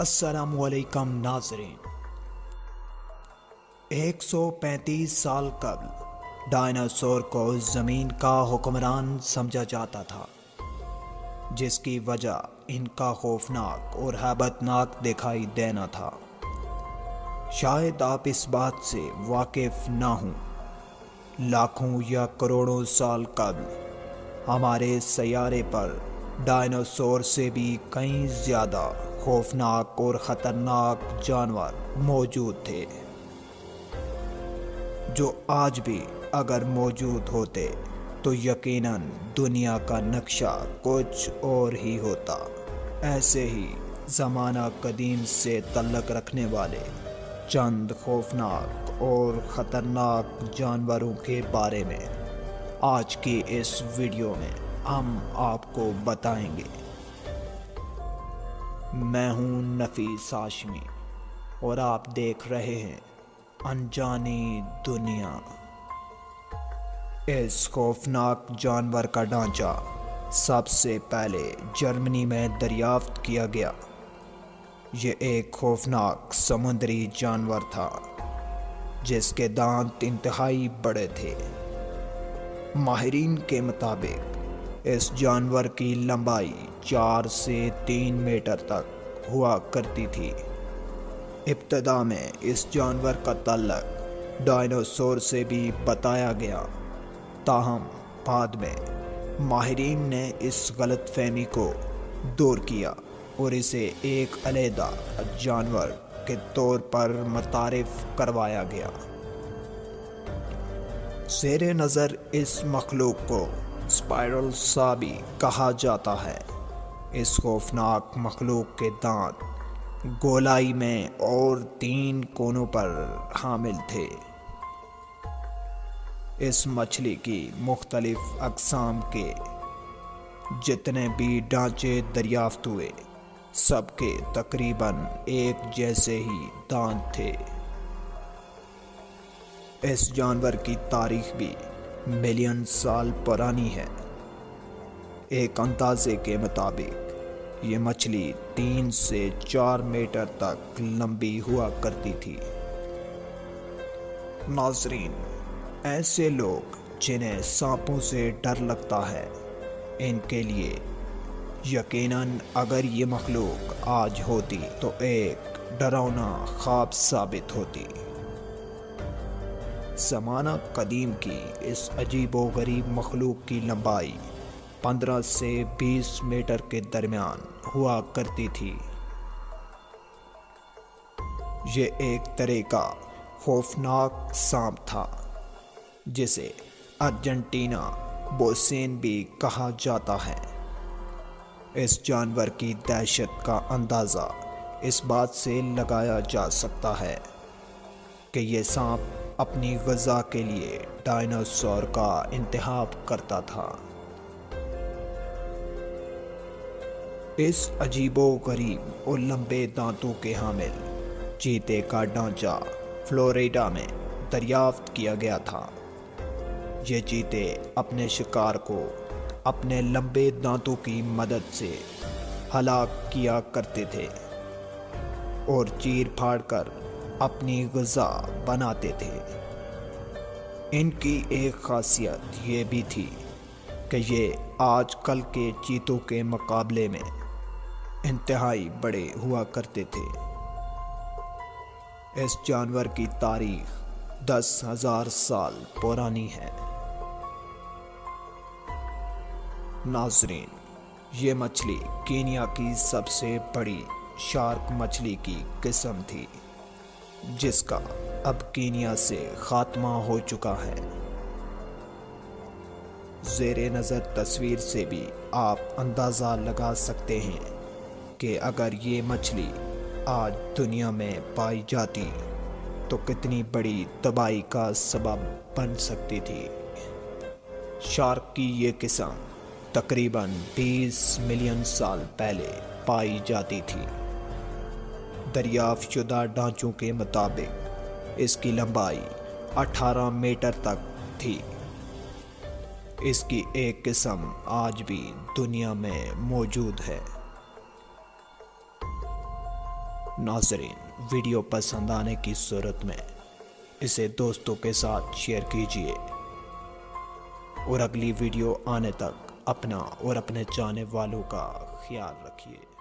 السلام علیکم ناظرین۔ 135 سال قبل ڈائناسور کو زمین کا حکمران سمجھا جاتا تھا، جس کی وجہ ان کا خوفناک اور ہیبت ناک دکھائی دینا تھا۔ شاید آپ اس بات سے واقف نہ ہوں، لاکھوں یا کروڑوں سال قبل ہمارے سیارے پر ڈائناسور سے بھی کئی زیادہ خوفناک اور خطرناک جانور موجود تھے، جو آج بھی اگر موجود ہوتے تو یقیناً دنیا کا نقشہ کچھ اور ہی ہوتا۔ ایسے ہی زمانہ قدیم سے تعلق رکھنے والے چند خوفناک اور خطرناک جانوروں کے بارے میں آج کی اس ویڈیو میں ہم آپ کو بتائیں گے۔ میں ہوں نفیس ہاشمی اور آپ دیکھ رہے ہیں انجانی دنیا۔ اس خوفناک جانور کا ڈھانچہ سب سے پہلے جرمنی میں دریافت کیا گیا۔ یہ ایک خوفناک سمندری جانور تھا جس کے دانت انتہائی بڑے تھے۔ ماہرین کے مطابق اس جانور کی لمبائی 4 سے 3 میٹر تک ہوا کرتی تھی۔ ابتدا میں اس جانور کا تعلق ڈائناسور سے بھی بتایا گیا، تاہم بعد میں ماہرین نے اس غلط فہمی کو دور کیا اور اسے ایک علیحدہ جانور کے طور پر متعارف کروایا گیا۔ زیر نظر اس مخلوق کو اسپائرل سا بھی کہا جاتا ہے۔ اس خوفناک مخلوق کے دانت گولائی میں اور 3 کونوں پر حامل تھے۔ اس مچھلی کی مختلف اقسام کے جتنے بھی ڈھانچے دریافت ہوئے، سب کے تقریباً ایک جیسے ہی دانت تھے۔ اس جانور کی تاریخ بھی ملین سال پرانی ہے۔ ایک اندازے کے مطابق یہ مچھلی 3 سے 4 میٹر تک لمبی ہوا کرتی تھی۔ ناظرین، ایسے لوگ جنہیں سانپوں سے ڈر لگتا ہے، ان کے لیے یقیناً اگر یہ مخلوق آج ہوتی تو ایک ڈراؤنا خواب ثابت ہوتی۔ زمانہ قدیم کی اس عجیب و غریب مخلوق کی لمبائی 15 سے 20 میٹر کے درمیان ہوا کرتی تھی۔ یہ ایک طرح کا خوفناک سانپ تھا جسے ارجنٹینا بوسین بھی کہا جاتا ہے۔ اس جانور کی دہشت کا اندازہ اس بات سے لگایا جا سکتا ہے کہ یہ سانپ اپنی غذا کے لیے ڈائناسور کا انتخاب کرتا تھا۔ اس عجیب و غریب اور لمبے دانتوں کے حامل چیتے کا ڈھانچہ فلوریڈا میں دریافت کیا گیا تھا۔ یہ چیتے اپنے شکار کو اپنے لمبے دانتوں کی مدد سے ہلاک کیا کرتے تھے اور چیر پھاڑ کر اپنی غذا بناتے تھے۔ ان کی ایک خاصیت یہ بھی تھی کہ یہ آج کل کے چیتوں کے مقابلے میں انتہائی بڑے ہوا کرتے تھے۔ اس جانور کی تاریخ 10,000 سال پرانی ہے۔ ناظرین، یہ مچھلی کینیا کی سب سے بڑی شارک مچھلی کی قسم تھی، جس کا اب کینیا سے خاتمہ ہو چکا ہے۔ زیر نظر تصویر سے بھی آپ اندازہ لگا سکتے ہیں کہ اگر یہ مچھلی آج دنیا میں پائی جاتی تو کتنی بڑی تباہی کا سبب بن سکتی تھی۔ شارک کی یہ قسم تقریباً 20 ملین سال پہلے پائی جاتی تھی۔ دریافت شدہ ڈھانچوں کے مطابق اس کی لمبائی 18 میٹر تک تھی۔ اس کی ایک قسم آج بھی دنیا میں موجود ہے۔ ناظرین، ویڈیو پسند آنے کی صورت میں اسے دوستوں کے ساتھ شیئر کیجیے اور اگلی ویڈیو آنے تک اپنا اور اپنے چاہنے والوں کا خیال رکھیے۔